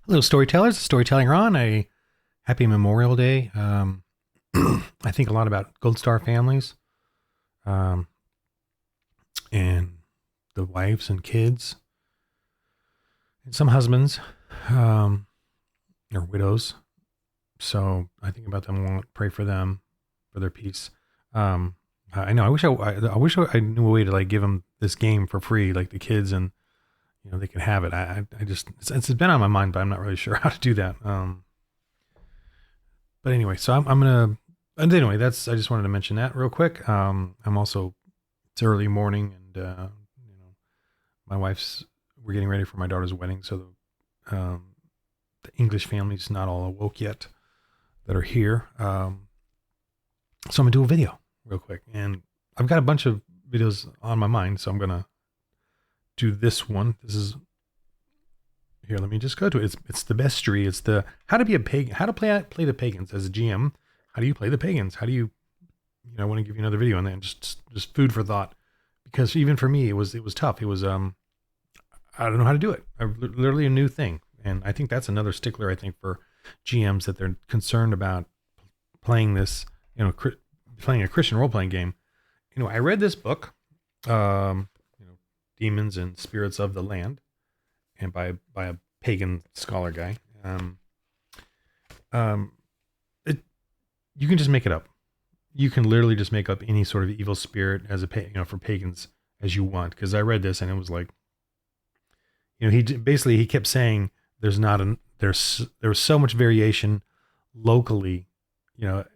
Hello, storytellers. Storytelling on a happy Memorial Day. I think a lot about Gold Star families um, and the wives and kids, and some husbands um, or widows. So I think about them. Want pray for them for their peace. I know. I wish I knew a way to like give them this game for free, like the kids, and they can have it. I just it's been on my mind, but I'm not really sure how to do that. But anyway, so I'm gonna. And anyway, I just wanted to mention that real quick. I'm also it's early morning, and my wife's we're getting ready for my daughter's wedding, so the English family's not all awoke yet that are here. So I'm gonna do a video real quick, and I've got a bunch of videos on my mind, so I'm gonna do this one. This is here. Let me just go to it. It's the bestiary. It's the how to be a pagan, how to play the pagans as a GM. How do you play the pagans? How do you, I want to give you another video on that, and just food for thought, because even for me, it was tough. It was, I don't know how to do it. Literally a new thing. And I think that's another stickler, I think, for GMs, that they're concerned about playing this, playing a Christian role-playing game. I read this book, Demons and Spirits of the Land, and by a pagan scholar guy. You can just make it up. You can literally just make up any sort of evil spirit as for pagans as you want. Because I read this and it was like, he kept saying there's so much variation locally,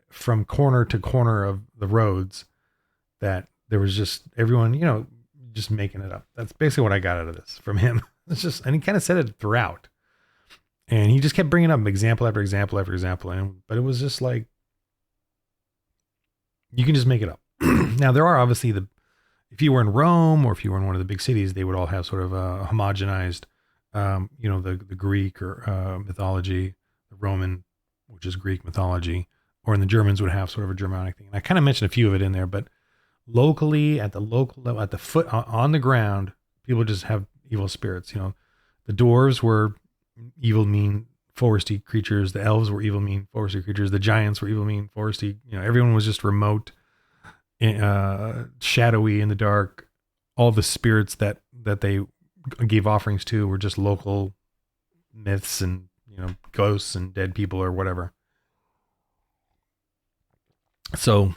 from corner to corner of the roads, that there was just everyone, just making it up. That's basically what I got out of this from him. And he kind of said it throughout, and he just kept bringing up example after example after example. But it was just like, you can just make it up. Now there are obviously if you were in Rome or if you were in one of the big cities, they would all have sort of a homogenized, the Greek or mythology, the Roman, which is Greek mythology, or in the Germans would have sort of a Germanic thing. And I kind of mentioned a few of it in there, but locally at the local level, at the foot on the ground, people just have evil spirits. The dwarves were evil, mean, foresty creatures. The elves were evil, mean, foresty creatures. The giants were evil, mean, foresty. Everyone was just remote, shadowy in the dark. All the spirits that they gave offerings to were just local myths and ghosts and dead people or whatever. So,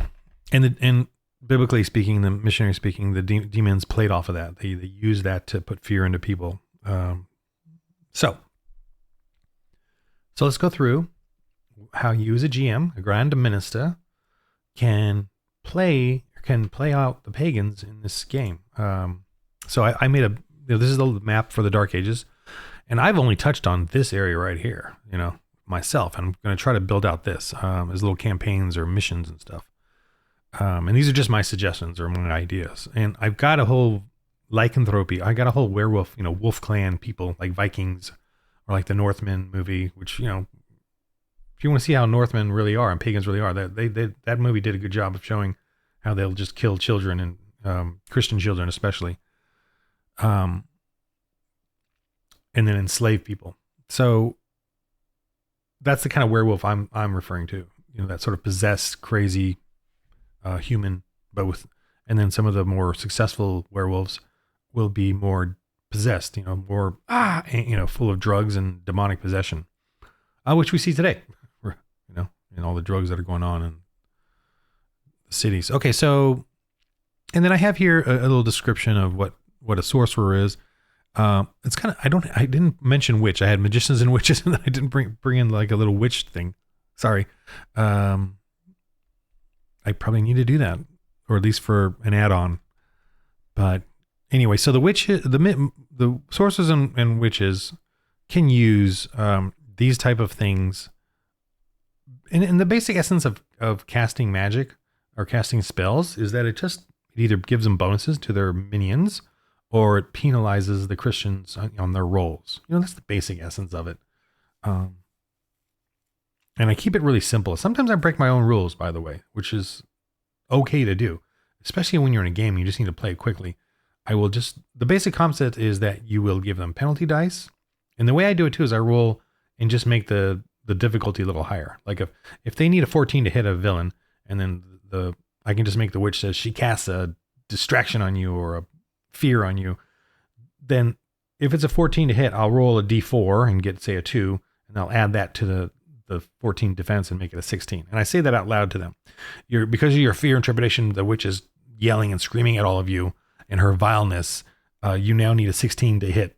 and biblically speaking, the missionary speaking, the demons played off of that. They used that to put fear into people. So let's go through how you as a GM, a Grand Minister, can play out the pagans in this game. So I made this is the map for the Dark Ages, and I've only touched on this area right here, myself. And I'm going to try to build out this as little campaigns or missions and stuff. And these are just my suggestions or my ideas. And I've got a whole lycanthropy. I got a whole werewolf, wolf clan people like Vikings, or like the Northmen movie, which, if you want to see how Northmen really are and pagans really are, that movie did a good job of showing how they'll just kill children, and Christian children especially, and then enslave people. So that's the kind of werewolf I'm referring to. That sort of possessed, crazy human, and then some of the more successful werewolves will be more possessed, more, full of drugs and demonic possession, which we see today, and all the drugs that are going on in the cities. Okay. So, and then I have here a little description of what a sorcerer is. It's kind of, I didn't mention witch. I had magicians and witches, and I didn't bring in like a little witch thing. Sorry. I probably need to do that, or at least for an add-on, but anyway, so the sorcerers and witches can use these type of things. And the basic essence of casting magic or casting spells is that it either gives them bonuses to their minions, or it penalizes the Christians on their rolls. That's the basic essence of it. And I keep it really simple. Sometimes I break my own rules, by the way, which is okay to do, especially when you're in a game and you just need to play it quickly. The basic concept is that you will give them penalty dice. And the way I do it too is I roll and just make the difficulty a little higher. Like if they need a 14 to hit a villain, and then I can just make the witch says she casts a distraction on you or a fear on you, then if it's a 14 to hit, I'll roll a d4 and get, say, a 2, and I'll add that to the 14 defense and make it a 16. And I say that out loud to them. Because of your fear and trepidation, the witch is yelling and screaming at all of you and her vileness. You now need a 16 to hit,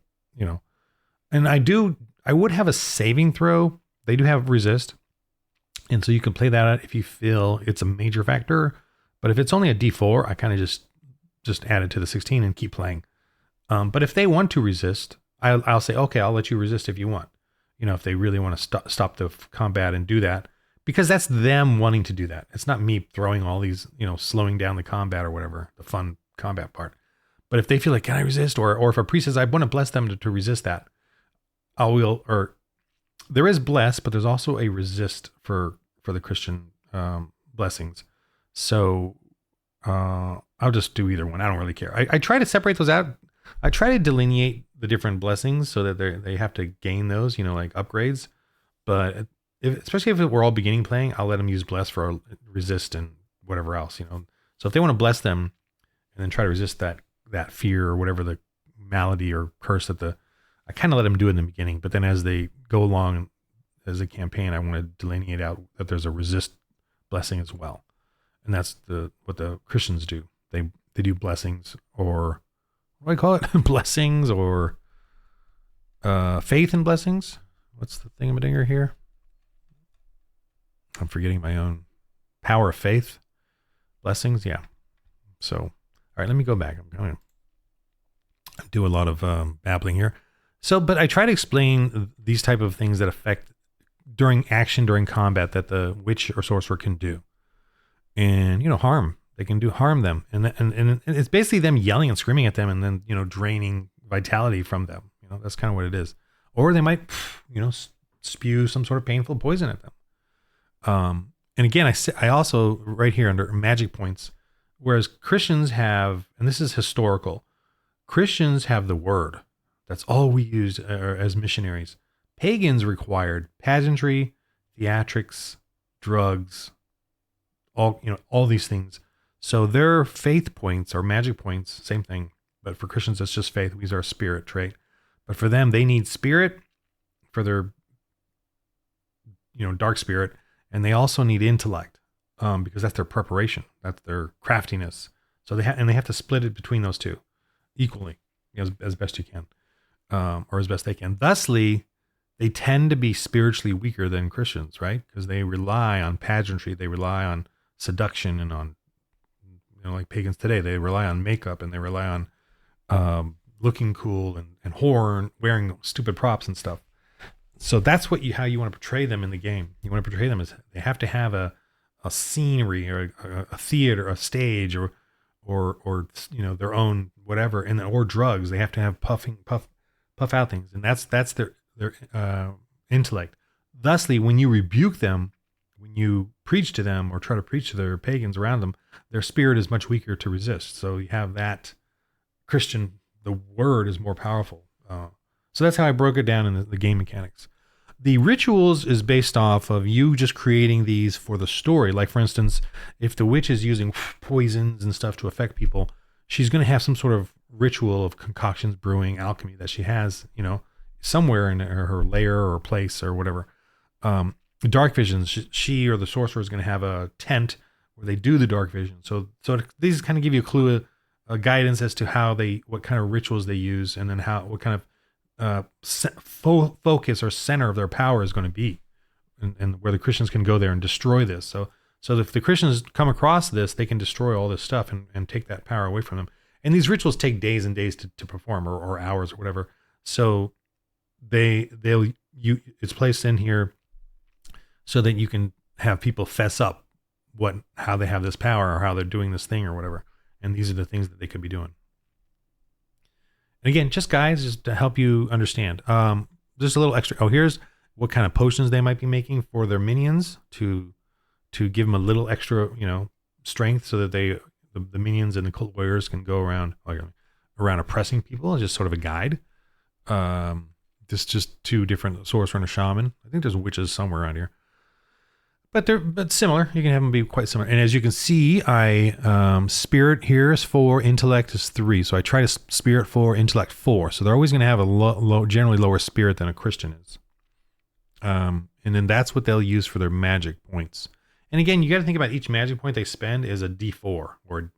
And I would have a saving throw. They do have resist. And so you can play that out if you feel it's a major factor. But if it's only a d4, I kind of just add it to the 16 and keep playing. But if they want to resist, I'll say, okay, I'll let you resist if you want. If they really want to stop the combat and do that, because that's them wanting to do that. It's not me throwing all these, slowing down the combat or whatever, the fun combat part. But if they feel like, can I resist? Or if a priest says, I want to bless them to resist that, there is bless, but there's also a resist for the Christian blessings. So I'll just do either one. I don't really care. I try to separate those out. I try to delineate the different blessings so that they have to gain those, like upgrades. But especially if we're all beginning playing, I'll let them use bless for resist and whatever else, So if they want to bless them and then try to resist that fear or whatever the malady or curse I kind of let them do it in the beginning. But then as they go along as a campaign, I want to delineate out that there's a resist blessing as well. And that's what the Christians do. They do blessings, or what do I call it? Blessings, or faith and blessings. What's the thingamadigger here? I'm forgetting my own power of faith. Blessings, yeah. So, all right, let me go back. I'm going to do a lot of babbling here. So, but I try to explain these type of things that affect during combat that the witch or sorcerer can do. And, harm. They can harm them. And it's basically them yelling and screaming at them and then, draining vitality from them. That's kind of what it is. Or they might, spew some sort of painful poison at them. And again, I also, right here under magic points, whereas Christians have, and this is historical, Christians have the word. That's all we use as missionaries. Pagans required pageantry, theatrics, drugs, all these things. So their faith points or magic points, same thing. But for Christians, it's just faith. We use our spirit trait. But for them, they need spirit for their, dark spirit. And they also need intellect because that's their preparation. That's their craftiness. So they have to split it between those two equally, as best you can, or as best they can. Thusly, they tend to be spiritually weaker than Christians, right? Because they rely on pageantry. They rely on seduction and on, like pagans today, they rely on makeup and they rely on looking cool and horror, wearing stupid props and stuff. So that's how you want to portray them in the game. You want to portray them as they have to have a scenery or a theater, a stage, or their own whatever, and or drugs. They have to have puff out things, and that's their intellect. Thusly, when you rebuke them, when you preach to them or try to preach to their pagans around them, their spirit is much weaker to resist. So you have that Christian, the word is more powerful. So that's how I broke it down in the game mechanics. The rituals is based off of you just creating these for the story. Like, for instance, if the witch is using poisons and stuff to affect people, she's going to have some sort of ritual of concoctions, brewing, alchemy that she has, somewhere in her lair or place or whatever. Dark visions, she or the sorcerer is going to have a tent where they do the dark vision. So these kind of give you a clue, a guidance as to what kind of rituals they use, and then what kind of focus or center of their power is going to be, and where the Christians can go there and destroy this. So if the Christians come across this, they can destroy all this stuff and take that power away from them. And these rituals take days and days to perform, or hours or whatever. So it's placed in here so that you can have people fess up how they have this power or how they're doing this thing or whatever. And these are the things that they could be doing. And again, just to help you understand, just a little extra. Oh, here's what kind of potions they might be making for their minions to give them a little extra, strength, so that the minions and the cult warriors can go around oppressing people. It's just sort of a guide. just two different sorcerer and a shaman. I think there's witches somewhere around here. But similar. You can have them be quite similar. And as you can see, I spirit here is 4, intellect is 3. So I try to spirit 4, intellect 4. So they're always going to have a generally lower spirit than a Christian is. And then that's what they'll use for their magic points. And again, you got to think about each magic point they spend is a D4. Or if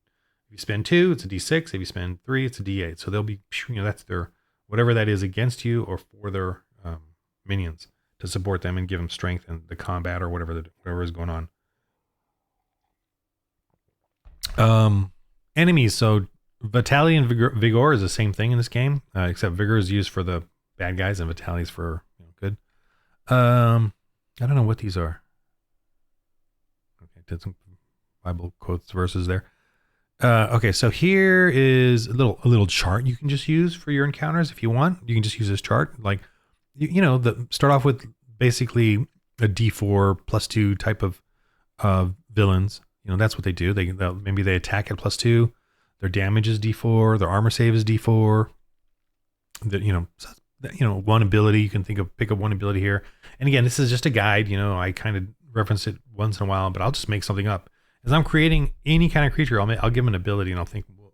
you spend 2, it's a D6. If you spend 3, it's a D8. So they'll be, that's their whatever that is against you or for their minions, to support them and give them strength in the combat or whatever is going on. Enemies. So Vitality and Vigor is the same thing in this game, except Vigor is used for the bad guys and Vitality is for good. I don't know what these are. Okay, did some Bible quotes verses there. Okay, so here is a little chart you can just use for your encounters if you want. You can just use this chart, like start off with basically a D4 +2 type of villains. That's what they do. Maybe they attack at +2. Their damage is D4. Their armor save is D4. One ability you can pick up one ability here. And again, this is just a guide. I kind of reference it once in a while, but I'll just make something up. As I'm creating any kind of creature, I'll give them an ability, and I'll think, well,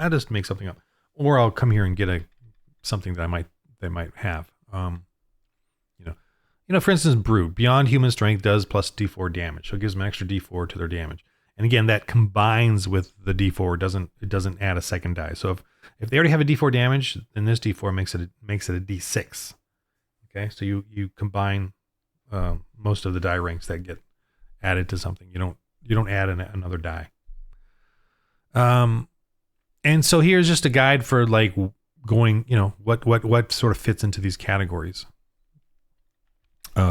I'll just make something up, or I'll come here and get something that they might have. For instance, Brood, beyond human strength, does +D4 damage. So it gives them an extra D4 to their damage. And again, that combines with the D4. It doesn't add a second die. So if they already have a D4 damage, then this D4 makes it a D6. Okay, so you combine most of the die ranks that get added to something. You don't add another die. And so here's just a guide for like going, what sort of fits into these categories.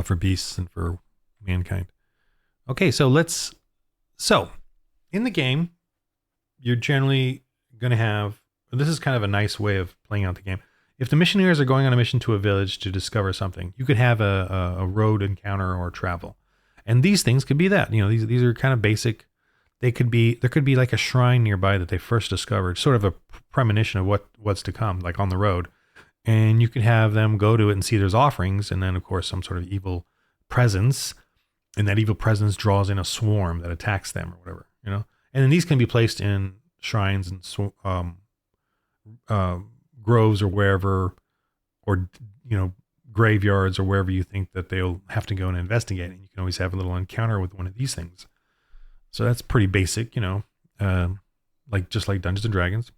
For beasts and for mankind. Okay, so in the game, you're generally going to have, this is kind of a nice way of playing out the game. If the missionaries are going on a mission to a village to discover something, you could have a road encounter or travel. And these things could be that, these are kind of basic. There could be like a shrine nearby that they first discovered, sort of a premonition of what's to come, like on the road. And you can have them go to it and see there's offerings, and then of course some sort of evil presence, and that evil presence draws in a swarm that attacks them or whatever, And then these can be placed in shrines and groves or wherever, or graveyards or wherever you think that they'll have to go and investigate. And you can always have a little encounter with one of these things. So that's pretty basic, just like Dungeons and Dragons.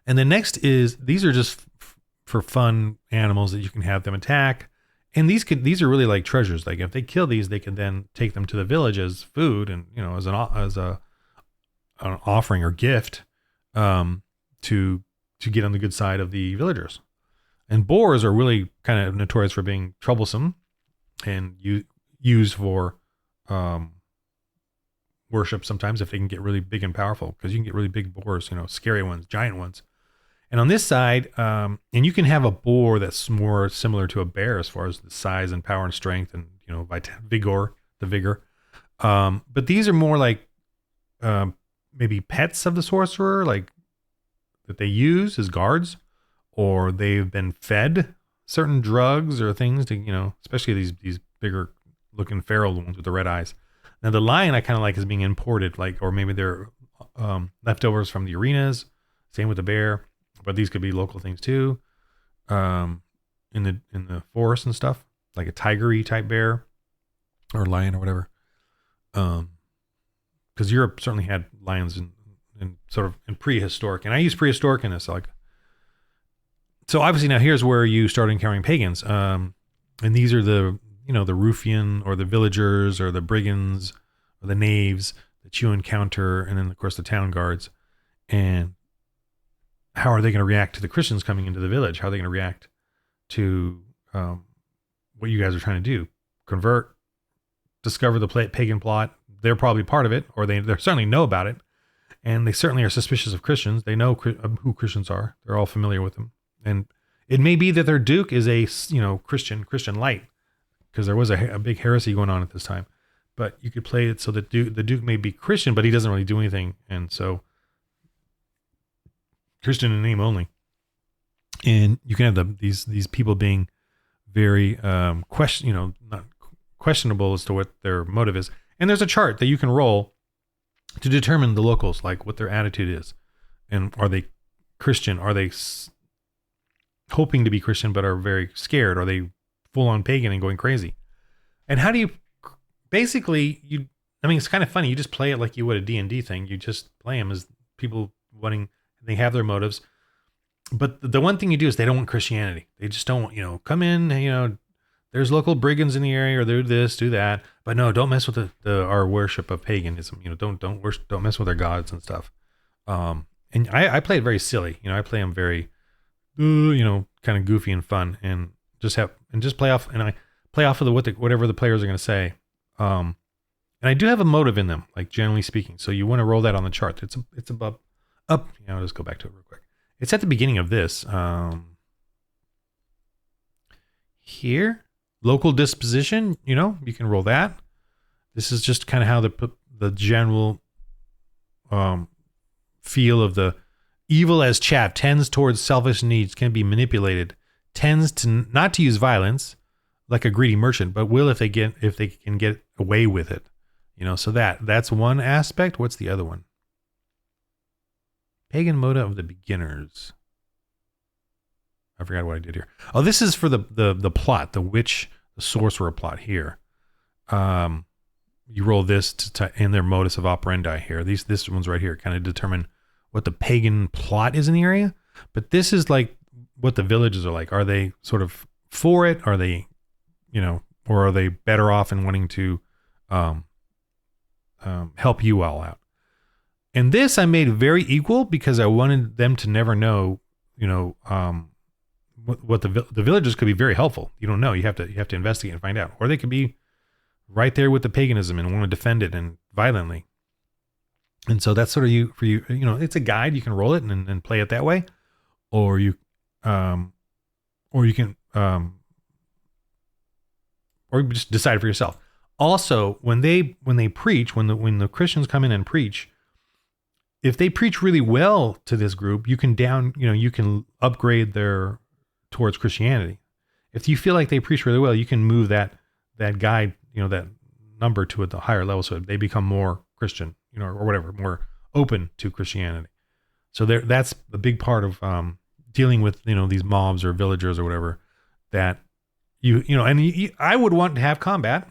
And the next is, these are just for fun animals that you can have them attack. And these are really like treasures. Like if they kill these, they can then take them to the village as food and, as an offering or gift, to get on the good side of the villagers. And boars are really kind of notorious for being troublesome and used for, worship sometimes if they can get really big and powerful, because you can get really big boars, scary ones, giant ones. And on this side, and you can have a boar that's more similar to a bear as far as the size and power and strength and, vigor. But these are more like maybe pets of the sorcerer, like that they use as guards, or they've been fed certain drugs or things to, especially these bigger looking feral ones with the red eyes. Now the lion I kind of like as being imported, or maybe they're leftovers from the arenas. Same with the bear. But these could be local things too, in the forest and stuff, like a tiger-y type bear or lion or whatever. Because Europe certainly had lions in sort of in prehistoric, and I use prehistoric in this. So obviously now here's where you start encountering pagans, and these are the ruffian or the villagers or the brigands or the knaves that you encounter, and then of course the town guards. And how are they going to react to the Christians coming into the village? How are they going to react to what you guys are trying to do? Convert, discover the pagan plot. They're probably part of it, or they certainly know about it. And they certainly are suspicious of Christians. They know who Christians are. They're all familiar with them. And it may be that their duke is a Christian light, because there was a big heresy going on at this time. But you could play it so that the duke may be Christian, but he doesn't really do anything. And so Christian in name only. And you can have these people being very not questionable as to what their motive is. And there's a chart that you can roll to determine the locals, like what their attitude is, and are they Christian? Are they hoping to be Christian but are very scared? Are they full on pagan and going crazy? And how do you basically it's kind of funny. You just play it like you would a D&D thing. You just play them as people wanting. They have their motives. But the one thing you do is they don't want Christianity. They just don't want, come in, there's local brigands in the area, or do this, do that. But no, don't mess with our worship of paganism. Don't mess with our gods and stuff. And I play it very silly. I play them very, kind of goofy and fun, and just play off. And I play off of whatever the players are going to say. And I do have a motive in them, like generally speaking. So you want to roll that on the chart. It's above up. I'll just go back to it real quick. It's at the beginning of this. Here, local disposition, you can roll that. This is just kind of how the general feel of the evil as chaff tends towards selfish needs, can be manipulated, tends to not to use violence like a greedy merchant, but will if they can get away with it. So that's one aspect. What's the other one? Pagan motive of the beginners. I forgot what I did here. Oh, this is for the plot, the sorcerer plot here. You roll this in their modus of operandi here. This one's right here kind of determine what the pagan plot is in the area. But this is like what the villages are like. Are they sort of for it? Are they, or are they better off in wanting to help you all out? And this I made very equal because I wanted them to never know, what the villagers could be very helpful. You don't know. You have to investigate and find out. Or they could be right there with the paganism and want to defend it and violently. And so that's sort of for you. It's a guide. You can roll it and play it that way, or you can or you just decide for yourself. Also, when they preach, when the Christians come in and preach, if they preach really well to this group, you can upgrade their towards Christianity. If you feel like they preach really well, you can move that guide, that number to the higher level, so they become more Christian, or whatever, more open to Christianity. So that's a big part of dealing with these mobs or villagers or whatever. That I would want to have combat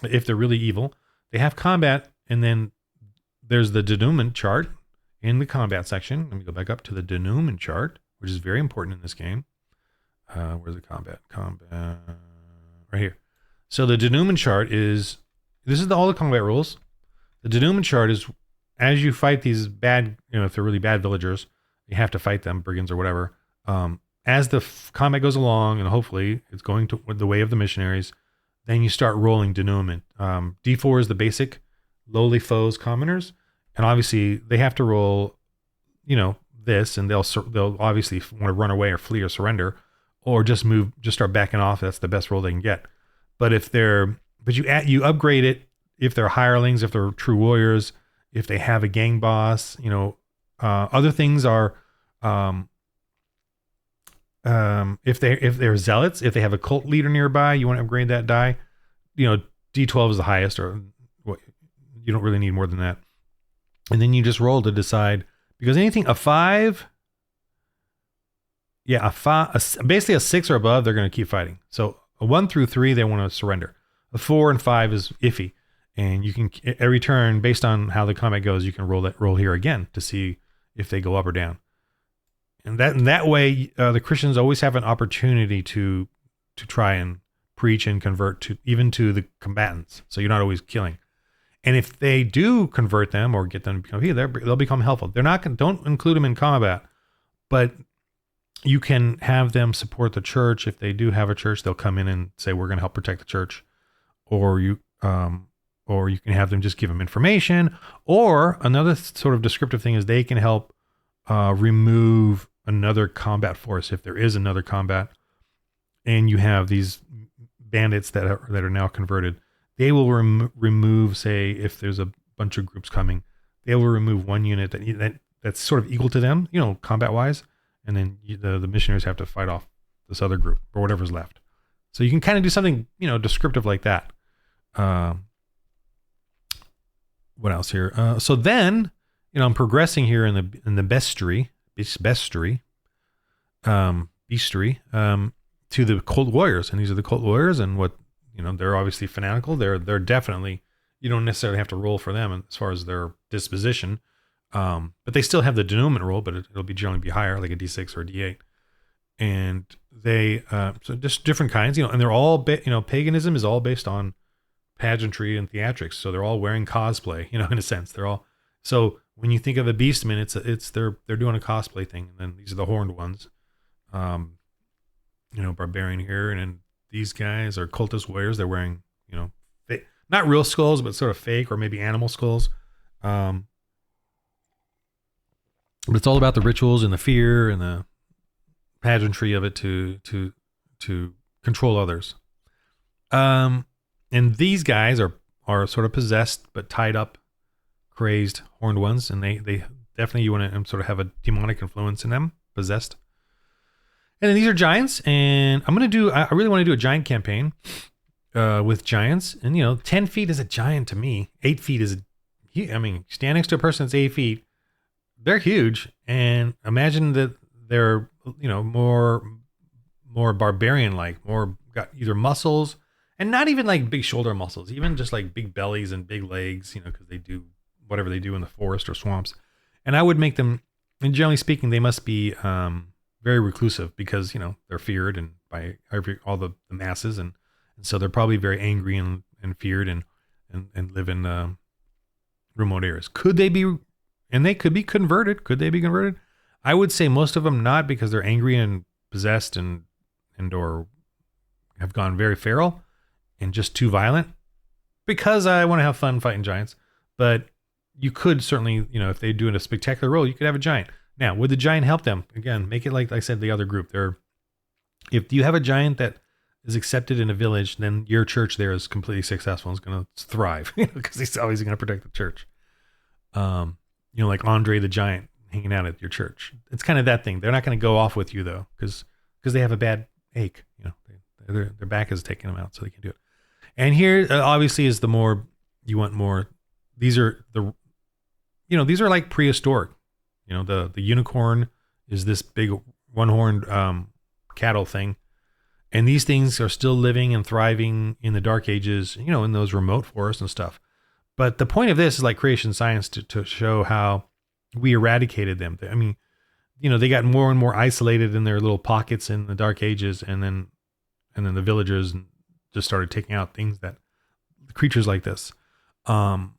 if they're really evil. They have combat, and then there's the denouement chart in the combat section. Let me go back up to the denouement chart, which is very important in this game. Where's the combat? Combat right here. So the denouement chart this is all the combat rules. The denouement chart is as you fight these bad, if they're really bad villagers, you have to fight them, brigands or whatever. As the combat goes along, and hopefully it's going to the way of the missionaries, then you start rolling denouement. D4 is the basic lowly foes, commoners. And obviously they have to roll, this, and they'll obviously want to run away or flee or surrender, or just start backing off. That's the best roll they can get. But you upgrade it if they're hirelings, if they're true warriors, if they have a gang boss. Other things are if they're zealots, if they have a cult leader nearby, you want to upgrade that die. D12 is the highest, or you don't really need more than that. And then you just roll to decide, because anything a 5, basically a 6 or above, they're going to keep fighting. So a 1 through 3, they want to surrender. A 4 and 5 is iffy, and you can every turn, based on how the combat goes, you can roll here again to see if they go up or down. And that way, the Christians always have an opportunity to try and preach and convert even to the combatants. So you're not always killing. And if they do convert them or get them to become they'll become helpful. Don't include them in combat, but you can have them support the church. If they do have a church, they'll come in and say, we're going to help protect the church. Or you can have them just give them information. Or another sort of descriptive thing is they can help remove another combat force if there is another combat, and you have these bandits that are now converted. They will remove, say, if there's a bunch of groups coming, they will remove one unit that's sort of equal to them, combat wise, and then the missionaries have to fight off this other group or whatever's left. So you can kind of do something, descriptive like that. What else here? So then, I'm progressing here in the bestiary, to the cult warriors, and these are the cult warriors, and what they're obviously fanatical. They're definitely, you don't necessarily have to roll for them as far as their disposition, but they still have the denouement roll, but it'll generally be higher, like a D6 or a D8, and they so just different kinds, and they're all paganism is all based on pageantry and theatrics, so they're all wearing cosplay, in a sense. They're all, so when you think of a beastman, they're doing a cosplay thing, and then these are the horned ones, barbarian here, and then these guys are cultist warriors. They're wearing, not real skulls, but sort of fake or maybe animal skulls. But it's all about the rituals and the fear and the pageantry of it to control others. And these guys are sort of possessed but tied up, crazed horned ones, and they definitely, you want to sort of have a demonic influence in them, possessed. And then these are giants, and I really want to do a giant campaign with giants. And 10 feet is a giant to me. 8 feet is stand next to a person that's 8 feet. They're huge, and imagine that they're more barbarian-like, more got either muscles, and not even like big shoulder muscles, even just like big bellies and big legs, because they do whatever they do in the forest or swamps. And I would make them, and generally speaking, they must be very reclusive, because they're feared and by all the masses, and so they're probably very angry and feared and live in remote areas. Could they be? And they could be converted. Could they be converted? I would say most of them not, because they're angry and possessed and or have gone very feral and just too violent. Because I want to have fun fighting giants, but you could certainly, if they do a spectacular role, you could have a giant. Now, would the giant help them? Again, make it like I said, the other group. If you have a giant that is accepted in a village, then your church there is completely successful and is going to thrive, because he's always going to protect the church. Like Andre the Giant hanging out at your church. It's kind of that thing. They're not going to go off with you though, because they have a bad ache. Their back is taking them out, so they can do it. And here, obviously, is the more you want more. These are these are like prehistoric. The unicorn is this big one-horned cattle thing, and these things are still living and thriving in the Dark Ages. In those remote forests and stuff. But the point of this is like creation science to show how we eradicated them. They got more and more isolated in their little pockets in the Dark Ages, and then the villagers just started taking out things creatures like this. And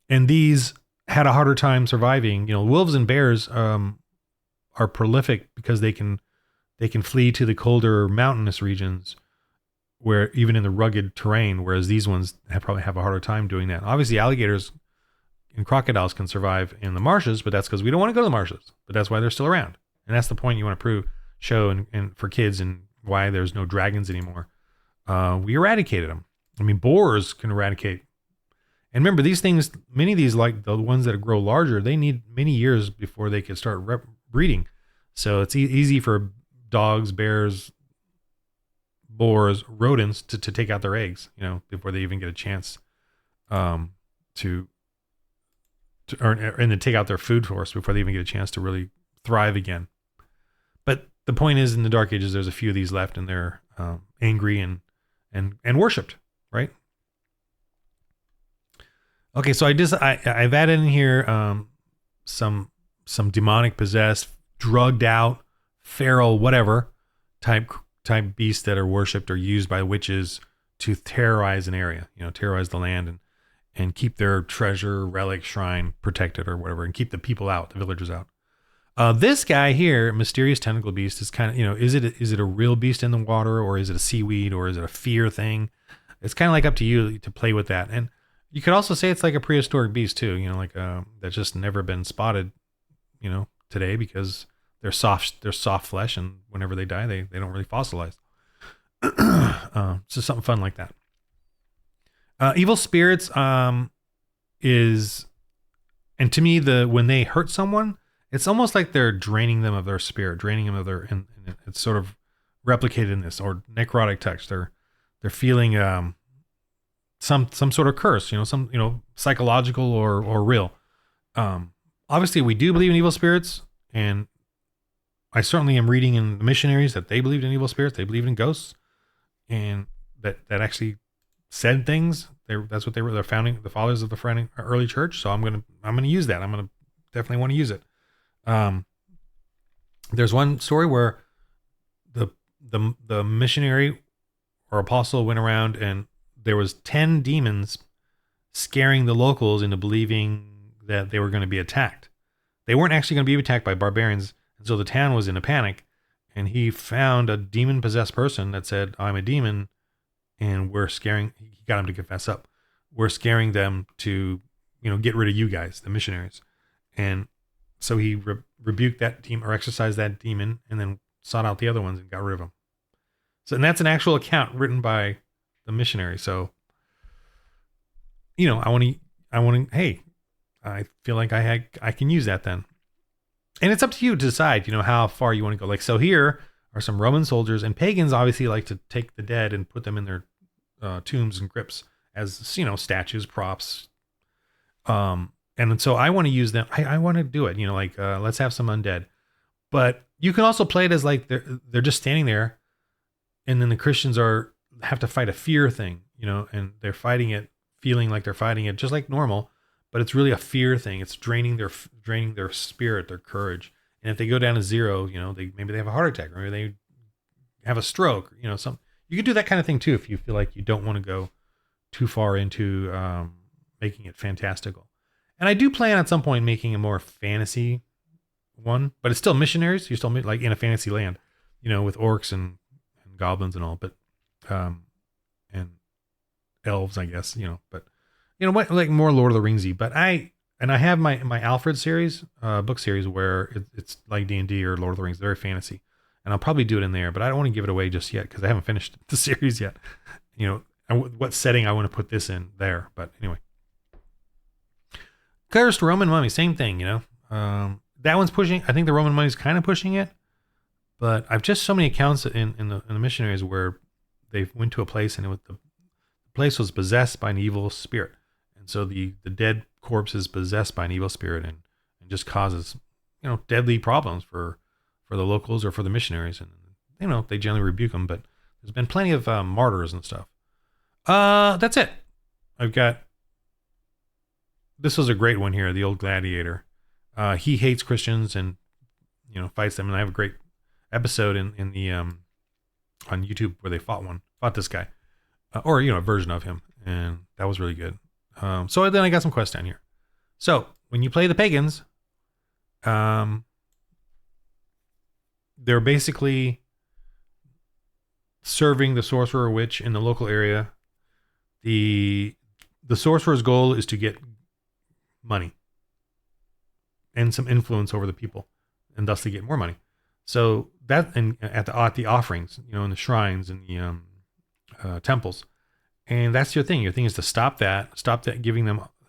these had a harder time surviving. Wolves and bears are prolific because they can flee to the colder mountainous regions, where even in the rugged terrain, whereas these ones probably have a harder time doing that. Obviously, alligators and crocodiles can survive in the marshes, but that's because we don't want to go to the marshes. But that's why they're still around, and that's the point you want to show, and for kids, and why there's no dragons anymore. We eradicated them. Boars can eradicate. And remember, these things, many of these, like the ones that grow larger, they need many years before they can start breeding. So it's easy for dogs, bears, boars, rodents to take out their eggs, before they even get a chance to take out their food source before they even get a chance to really thrive again. But the point is, in the Dark Ages, there's a few of these left, and they're angry and worshipped, right? Okay, so I've added in here some demonic, possessed, drugged out, feral, whatever type beasts that are worshipped or used by witches to terrorize an area, terrorize the land and keep their treasure, relic, shrine protected or whatever, and keep the people out, the villagers out. This guy here, mysterious tentacle beast, is kind of, is it a real beast in the water, or is it a seaweed, or is it a fear thing? It's kind of like up to you to play with that. And you could also say it's like a prehistoric beast too, that's just never been spotted, today, because they're soft flesh, and whenever they die, they don't really fossilize. So something fun like that. Evil spirits is, and to me, when they hurt someone, it's almost like they're draining them of their spirit, draining them of their, and it's sort of replicated in this, or necrotic touch. They're feeling some sort of curse, some psychological or real. Obviously, we do believe in evil spirits, and I certainly am reading in the missionaries that they believed in evil spirits. They believed in ghosts, and that actually said things. That's what they were. They're founding the fathers of the founding early church. So I'm gonna use that. I'm gonna definitely want to use it. There's one story where the missionary or apostle went around and there was 10 demons scaring the locals into believing that they were going to be attacked. They weren't actually going to be attacked by barbarians, and so the town was in a panic. And he found a demon-possessed person that said, "I'm a demon, and we're scaring." He got him to confess up. We're scaring them to, get rid of you guys, the missionaries. And so he rebuked that demon, or exorcised that demon, and then sought out the other ones and got rid of them. So, and that's an actual account written by the missionary. So, hey, I feel like I can use that then. And it's up to you to decide, how far you want to go. Like, so here are some Roman soldiers, and pagans obviously like to take the dead and put them in their tombs and crypts as, statues, props. And so I want to use them. I want to do it, let's have some undead. But you can also play it as like they're just standing there, and then the Christians have to fight a fear thing, and they're fighting it, feeling like they're fighting it just like normal, but it's really a fear thing. It's draining their spirit, their courage. And if they go down to zero, maybe they have a heart attack, or maybe they have a stroke, you could do that kind of thing too if you feel like you don't want to go too far into making it fantastical. And I do plan at some point making a more fantasy one, but it's still missionaries. You're still like in a fantasy land, with orcs and goblins and all, but and elves, I guess, but what, like more Lord of the Ringsy. But I have my Alfred series, book series, where it's like D&D or Lord of the Rings, very fantasy, and I'll probably do it in there, but I don't want to give it away just yet because I haven't finished the series yet. What setting I want to put this in there, but anyway. Cursed Roman mummy, same thing, that one's pushing. I think the Roman mummy's kind of pushing it, but I've just so many accounts in the missionaries where they went to a place and the place was possessed by an evil spirit, and so the dead corpse is possessed by an evil spirit and just causes deadly problems for the locals or for the missionaries, and they generally rebuke them. But there's been plenty of martyrs and stuff. That's it. I've got. This was a great one here, the old gladiator. He hates Christians and, fights them. And I have a great episode in the, on YouTube where they fought this guy, or, a version of him. And that was really good. So then I got some quests down here. So when you play the pagans, they're basically serving the sorcerer or witch in the local area. The sorcerer's goal is to get money and some influence over the people, and thus they get more money. So that, and at the offerings, in the shrines and the temples, and that's your thing. Your thing is to stop that,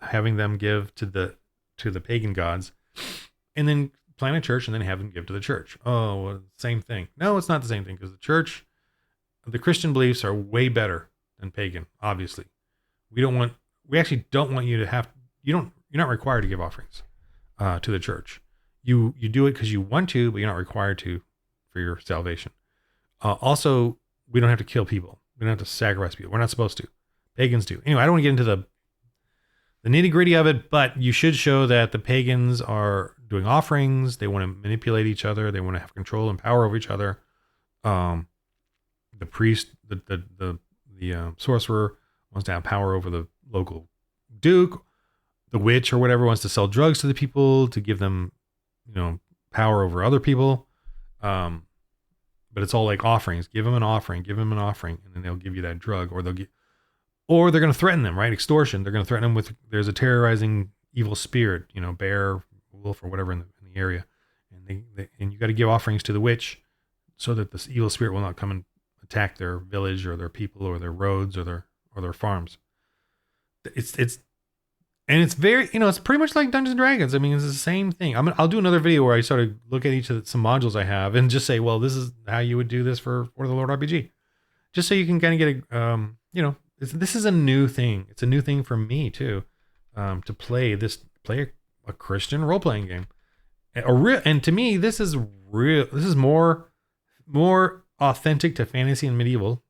having them give to the pagan gods, and then plant a church and then have them give to the church. Oh, well, same thing. No, it's not the same thing, because the Christian beliefs are way better than pagan. Obviously, we actually don't want you to have. You're not required to give offerings to the church. You do it because you want to, but you're not required to for your salvation. Also, we don't have to kill people. We don't have to sacrifice people. We're not supposed to. Pagans do. Anyway, I don't want to get into the nitty gritty of it, but you should show that the pagans are doing offerings. They want to manipulate each other. They want to have control and power over each other. The priest, the sorcerer wants to have power over the local duke. The witch or whatever wants to sell drugs to the people to give them, power over other people. But it's all like offerings. Give them an offering, and then they'll give you that drug, or they're going to threaten them, right? Extortion. They're going to threaten them with, there's a terrorizing evil spirit, bear, wolf, or whatever in the area. And and you got to give offerings to the witch so that this evil spirit will not come and attack their village or their people or their roads or their farms. And it's very, it's pretty much like Dungeons and Dragons. I mean, it's the same thing. I'll do another video where I sort of look at each of some modules I have and just say, well, this is how you would do this for the Lord RPG, just so you can kind of get this is a new thing. It's a new thing for me too, to play a Christian role playing game. And to me, this is real. This is more authentic to fantasy and medieval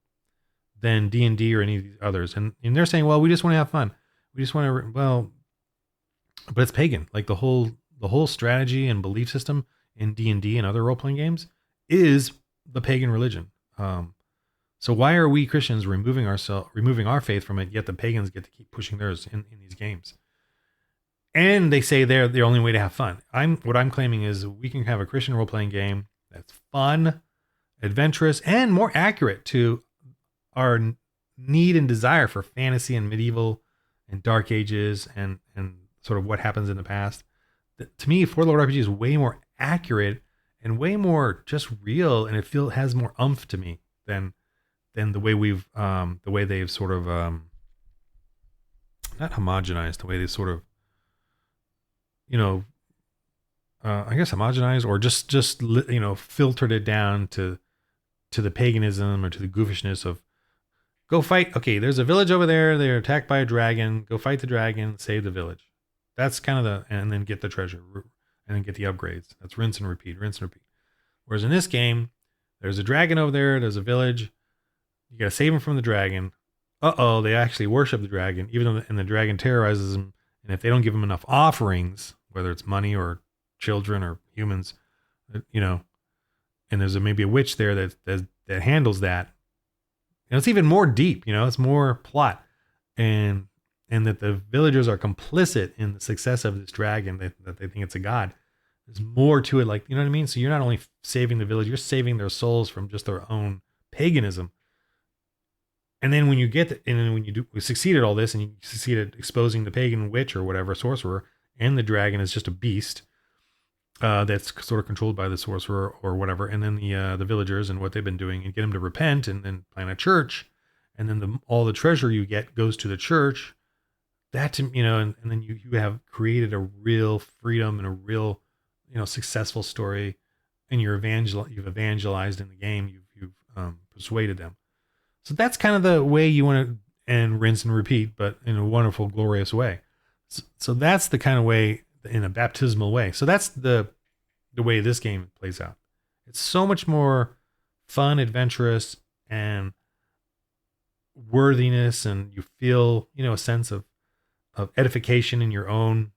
than D&D or any of these others. And they're saying, well, we just want to have fun. We just want to, but it's pagan. Like the whole strategy and belief system in D&D and other role-playing games is the pagan religion. So why are we Christians removing our faith from it, yet the pagans get to keep pushing theirs in these games? And they say they're the only way to have fun. What I'm claiming is we can have a Christian role-playing game that's fun, adventurous, and more accurate to our need and desire for fantasy and medieval and dark ages and sort of what happens in the past. To me, For the Lord RPG is way more accurate and way more just real, and it has more oomph to me than the way they've sort of not homogenized, the way they sort of I guess homogenized or just filtered it down to the paganism or to the goofishness of go fight. Okay, there's a village over there. They're attacked by a dragon. Go fight the dragon. Save the village. That's kind of and then get the treasure and then get the upgrades. That's rinse and repeat, rinse and repeat. Whereas in this game, there's a dragon over there. There's a village. You got to save them from the dragon. They actually worship the dragon, even though the dragon terrorizes them. And if they don't give them enough offerings, whether it's money or children or humans, and there's maybe a witch there that handles that. And it's even more deep, it's more plot, and that the villagers are complicit in the success of this dragon, that they think it's a god. There's more to it, like, you know what I mean? So you're not only saving the village, you're saving their souls from just their own paganism. And then when you succeed at all this, and you succeed at exposing the pagan witch or whatever, sorcerer, and the dragon is just a beast that's sort of controlled by the sorcerer or whatever, and then the villagers and what they've been doing, and get them to repent and then plant a church, and then all the treasure you get goes to the church. And then you have created a real freedom and a real successful story, and you've evangelized in the game. You've persuaded them. So that's kind of the way you want to, and rinse and repeat, but in a wonderful, glorious way. So that's the kind of way, in a baptismal way. So that's the way this game plays out. It's so much more fun, adventurous, and worthiness, and you feel, a sense of edification in your own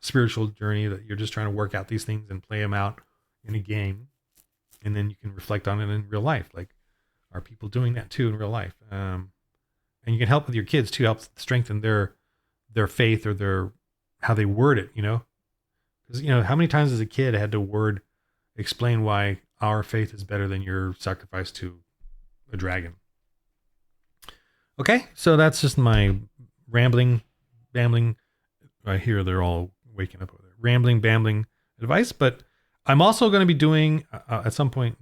spiritual journey, that you're just trying to work out these things and play them out in a game, and then you can reflect on it in real life. Like, are people doing that too in real life? And you can help with your kids too, help strengthen their faith or how they word it, because how many times as a kid I had to explain why our faith is better than your sacrifice to a dragon. Okay, so that's just my rambling. I hear they're all waking up over there. Rambling, bambling advice, but I'm also going to be doing at some point.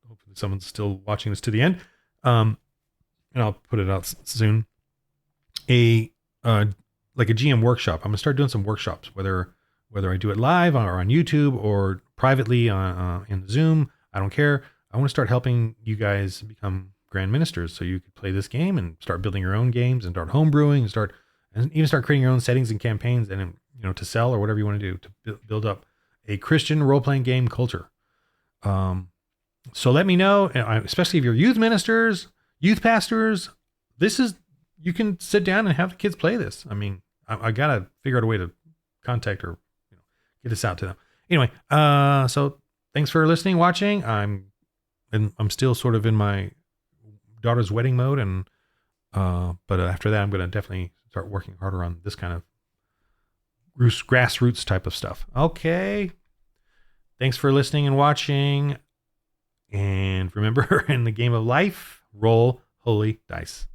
Hopefully, someone's still watching this to the end, and I'll put it out soon. Like a GM workshop. I'm gonna start doing some workshops, whether I do it live or on YouTube or privately in Zoom. I don't care. I want to start helping you guys become grand ministers, so you could play this game and start building your own games and start homebrewing and even start creating your own settings and campaigns, and to sell or whatever you want to do to build up a Christian role-playing game culture. So let me know, especially if you're youth ministers, youth pastors. You can sit down and have the kids play this. I mean, I gotta figure out a way to contact or get this out to them. Anyway, so thanks for listening, watching. I'm still sort of in my daughter's wedding mode, and but after that, I'm gonna definitely start working harder on this kind of grassroots type of stuff. Okay, thanks for listening and watching, and remember, in the game of life, roll holy dice.